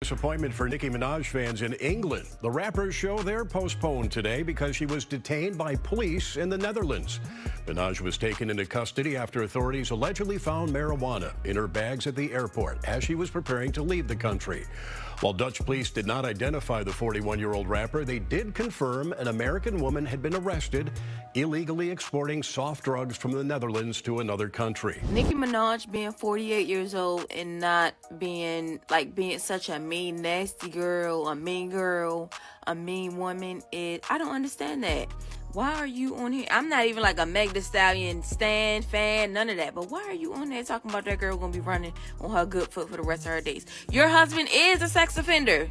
Disappointment for Nicki Minaj fans in England. The rapper's show there postponed today because she was detained by police in the Netherlands. Minaj was taken into custody after authorities allegedly found marijuana in her bags at the airport as she was preparing to leave the country. While Dutch police did not identify the 41-year-old rapper, they did confirm an American woman had been arrested illegally exporting soft drugs from the Netherlands to another country. Nicki Minaj being 48 years old and not being such a mean, nasty girl, a mean woman, I don't understand that. Why are you on here? I'm not even like a Megan Thee Stallion fan, none of that. But why are you on there talking about that girl gonna be running on her good foot for the rest of her days? Your husband is a sex offender.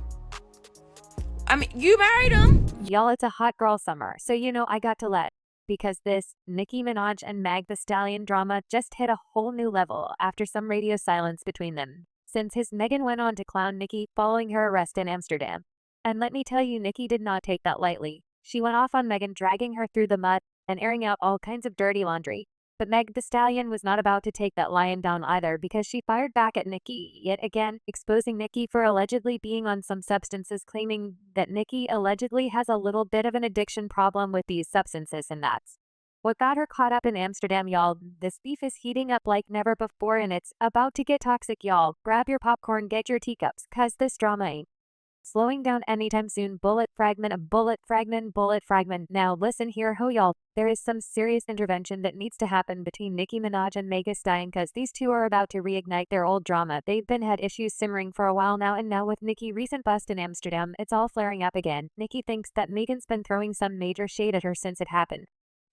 I mean, you married him. Y'all, it's a hot girl summer, so I got to let. Because this Nicki Minaj and Meg Thee Stallion drama just hit a whole new level after some radio silence between them, since his Megan went on to clown Nicki following her arrest in Amsterdam. And let me tell you, Nicki did not take that lightly. She went off on Megan, dragging her through the mud and airing out all kinds of dirty laundry. But Meg Thee Stallion was not about to take that lion down either, because she fired back at Nicki, yet again exposing Nicki for allegedly being on some substances, claiming that Nicki allegedly has a little bit of an addiction problem with these substances, and that's what got her caught up in Amsterdam, y'all. This beef is heating up like never before, and it's about to get toxic, y'all. Grab your popcorn, get your teacups, cause this drama ain't slowing down anytime soon. Bullet fragment. Now listen here, ho y'all. There is some serious intervention that needs to happen between Nicki Minaj and Megan Thee Stallion, cause these two are about to reignite their old drama. They've had issues simmering for a while now, and now with Nicki's recent bust in Amsterdam, it's all flaring up again. Nicki thinks that Megan's been throwing some major shade at her since it happened.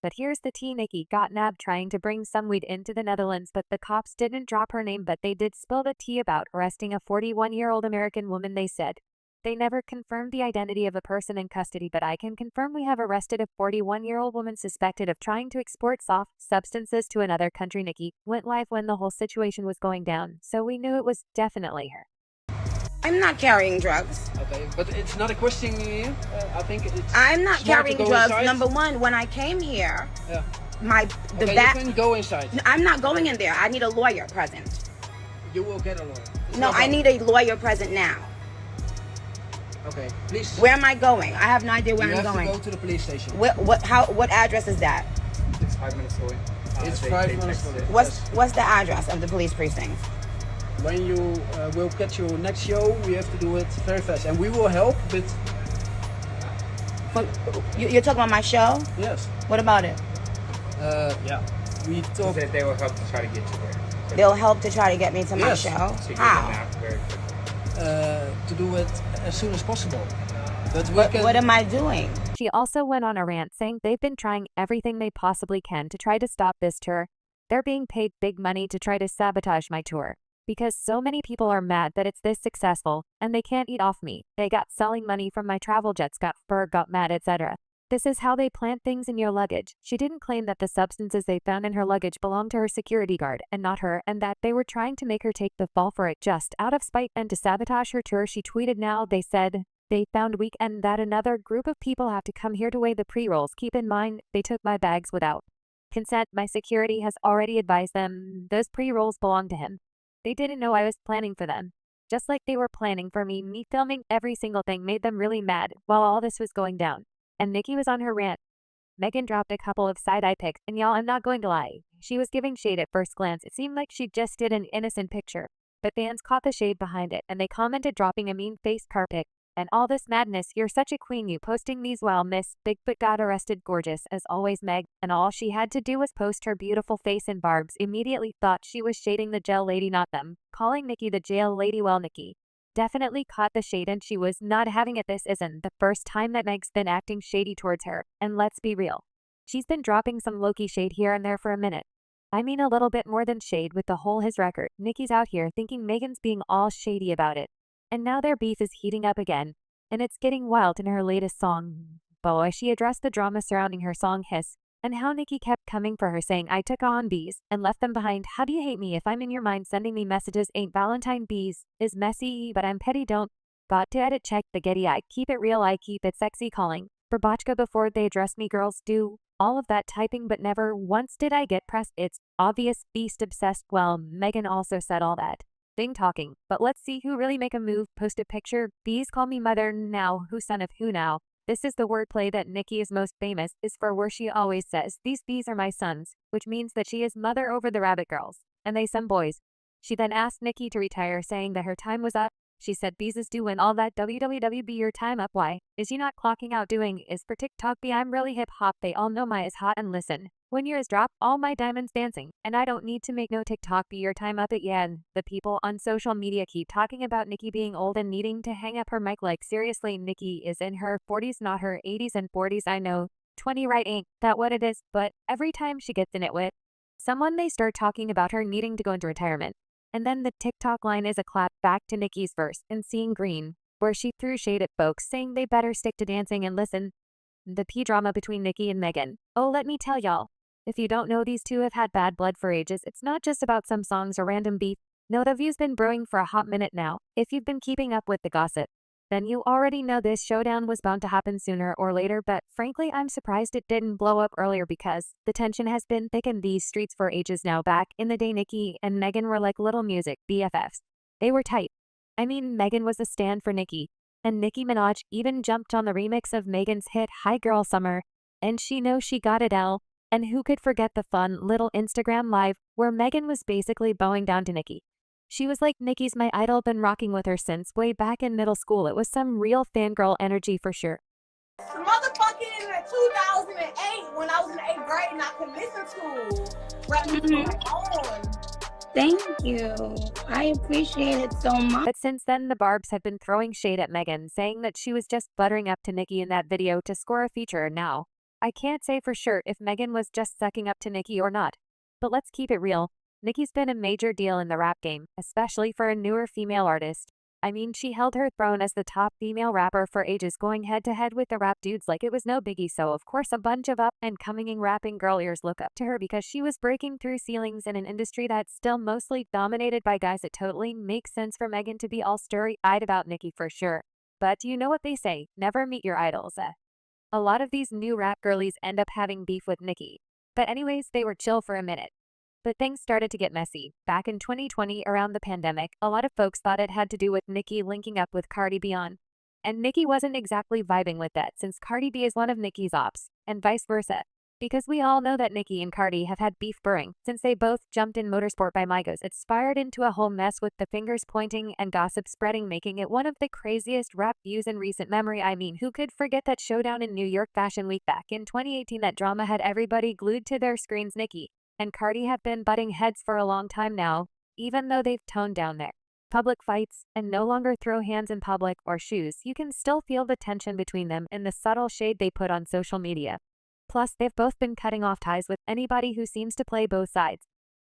But here's the tea. Nicki got nabbed trying to bring some weed into the Netherlands, but the cops didn't drop her name, but they did spill the tea about arresting a 41-year-old American woman. They said they never confirmed the identity of a person in custody, but I can confirm we have arrested a 41-year-old woman suspected of trying to export soft substances to another country. Nicki went live when the whole situation was going down, so we knew it was definitely her. I'm not carrying drugs. Okay, but it's not a question here. I think it's I'm not carrying drugs. Inside. Number one, when I came here, yeah. the back. You can go inside. I'm not going in there. I need a lawyer present. You will get a lawyer. No, I need a lawyer present now. Okay, please. Where am I going? I have no idea where I'm going. You have to go to the police station. What address is that? It's 5 minutes away. It's 5 minutes away. What's the address of the police precinct? When you will get your next show, we have to do it very fast, and we will help. But you're talking about my show? Yes. What about it? Yeah. We talk. They will help to try to get you there. They'll help to try to get me to my show. So How? very quickly. To do it as soon as possible. But what am I doing? She also went on a rant saying they've been trying everything they possibly can to try to stop this tour. They're being paid big money to try to sabotage my tour, because so many people are mad that it's this successful, and they can't eat off me. They got selling money from my travel jets, got mad, etc. This is how they plant things in your luggage. She didn't claim that the substances they found in her luggage belonged to her security guard and not her, and that they were trying to make her take the fall for it just out of spite and to sabotage her tour. She tweeted, "Now they said they found weak and that another group of people have to come here to weigh the pre-rolls. Keep in mind, they took my bags without consent. My security has already advised them those pre-rolls belong to him. They didn't know I was planning for them. Just like they were planning for me. Me filming every single thing made them really mad while all this was going down." And Nicki was on her rant. Megan dropped a couple of side-eye pics, and y'all, I'm not going to lie. She was giving shade at first glance. It seemed like she just did an innocent picture. But fans caught the shade behind it, and they commented dropping a mean-faced car pic. And all this madness, you're such a queen, you posting these while Miss Bigfoot got arrested. Gorgeous, as always, Meg. And all she had to do was post her beautiful face, and Barb's immediately thought she was shading the jail lady, not them. Calling Nicki the jail lady. Well, Nicki definitely caught the shade, and she was not having it. This isn't the first time that Meg's been acting shady towards her. And let's be real, she's been dropping some low-key shade here and there for a minute. I mean a little bit more than shade with the whole his record. Nicki's out here thinking Megan's being all shady about it. And now their beef is heating up again, and it's getting wild in her latest song. Boy, she addressed the drama surrounding her song Hiss, and how Nicki kept coming for her, saying, "I took on bees and left them behind. How do you hate me if I'm in your mind sending me messages? Ain't Valentine bees is messy, but I'm petty. Don't got to edit. Check the Getty. I keep it real. I keep it sexy. Calling for Botchka before they address me. Girls do all of that typing, but never once did I get pressed. It's obvious. Beast obsessed." Well, Megan also said all that thing talking, but let's see who really make a move. Post a picture. Bees call me mother now. Who son of who now? This is the wordplay that Nicki is most famous is for, where she always says, "These bees are my sons," which means that she is mother over the rabbit girls, and they some boys. She then asked Nicki to retire, saying that her time was up. She said, "Bees is doing all that www your time up. Why is you not clocking out doing is for TikTok? Be I'm really hip hop. They all know my is hot and listen. When yours drop, all my diamonds dancing, and I don't need to make no TikTok. Be your time up." It yeah. And the people on social media keep talking about Nicki being old and needing to hang up her mic. Like seriously, Nicki is in her 40s, not her 80s and 40s. I know 20 right ain't that what it is, but every time she gets in it with someone, they start talking about her needing to go into retirement. And then the TikTok line is a clap back to Nicki's verse in Seeing Green, where she threw shade at folks saying they better stick to dancing and listen. The P-drama between Nicki and Megan. Oh, let me tell y'all. If you don't know, these two have had bad blood for ages. It's not just about some songs or random beef. No, the view's been brewing for a hot minute now. If you've been keeping up with the gossip, then you already know this showdown was bound to happen sooner or later, but frankly, I'm surprised it didn't blow up earlier because the tension has been thick in these streets for ages now. Back in the day, Nicki and Megan were like little music BFFs. They were tight. I mean, Megan was a stand for Nicki, and Nicki Minaj even jumped on the remix of Megan's hit Hi Girl Summer, and She Knows She Got It L. And who could forget the fun little Instagram live where Megan was basically bowing down to Nicki. She was like, "Nicki's my idol, been rocking with her since way back in middle school." It was some real fangirl energy for sure. Motherfucking in 2008 when I was in 8th grade and I could listen to rap music on my own. Thank you. I appreciate it so much. But since then, the Barbs have been throwing shade at Megan, saying that she was just buttering up to Nicki in that video to score a feature. Now, I can't say for sure if Megan was just sucking up to Nicki or not. But let's keep it real. Nicki's been a major deal in the rap game, especially for a newer female artist. I mean, she held her throne as the top female rapper for ages, going head to head with the rap dudes like it was no biggie. So of course a bunch of up and coming rapping girl ears look up to her because she was breaking through ceilings in an industry that's still mostly dominated by guys. It totally makes sense for Megan to be all starry-eyed about Nicki for sure. But you know what they say, never meet your idols. A lot of these new rap girlies end up having beef with Nicki. But anyways, they were chill for a minute. But things started to get messy. Back in 2020, around the pandemic, a lot of folks thought it had to do with Nicki linking up with Cardi B on. And Nicki wasn't exactly vibing with that since Cardi B is one of Nicki's ops, and vice versa. Because we all know that Nicki and Cardi have had beef brewing since they both jumped in motorsport by Migos. It spiraled into a whole mess with the fingers pointing and gossip spreading, making it one of the craziest rap views in recent memory. I mean, who could forget that showdown in New York Fashion Week back in 2018? That drama had everybody glued to their screens. Nicki and Cardi have been butting heads for a long time now, even though they've toned down their public fights and no longer throw hands in public or shoes. You can still feel the tension between them and the subtle shade they put on social media. Plus, they've both been cutting off ties with anybody who seems to play both sides.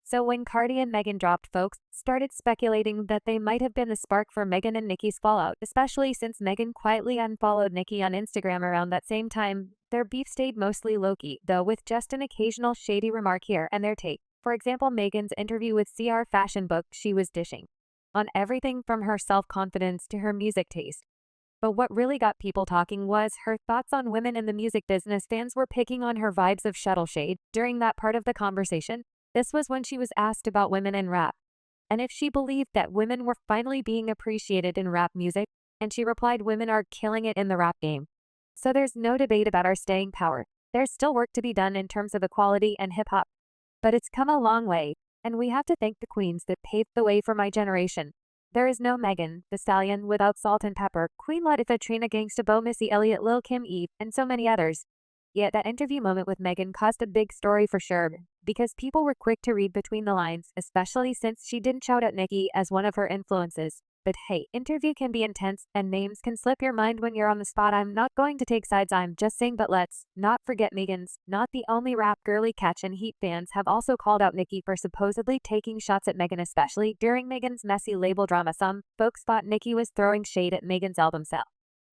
So when Cardi and Megan dropped, folks started speculating that they might have been the spark for Megan and Nicki's fallout, especially since Megan quietly unfollowed Nicki on Instagram around that same time. Their beef stayed mostly low-key, though, with just an occasional shady remark here and there take. For example, Megan's interview with CR Fashion Book, she was dishing on everything from her self-confidence to her music taste. But what really got people talking was her thoughts on women in the music business. Fans were picking on her vibes of shuttle shade during that part of the conversation. This was when she was asked about women in rap, and if she believed that women were finally being appreciated in rap music, and she replied, "Women are killing it in the rap game." So there's no debate about our staying power. There's still work to be done in terms of equality and hip-hop. But it's come a long way, and we have to thank the queens that paved the way for my generation. There is no Megan Thee Stallion without Salt and Pepper, Queen Latifah, Trina, Gangsta Bo, Missy Elliott, Lil Kim, Eve, and so many others. Yet that interview moment with Megan caused a big story for sure, because people were quick to read between the lines, especially since she didn't shout out Nicki as one of her influences. But hey, interview can be intense, and names can slip your mind when you're on the spot. I'm not going to take sides, I'm just saying, but let's not forget Megan's not the only rap girly catch, and Heat fans have also called out Nicki for supposedly taking shots at Megan, especially during Megan's messy label drama. Some folks thought Nicki was throwing shade at Megan's album sale.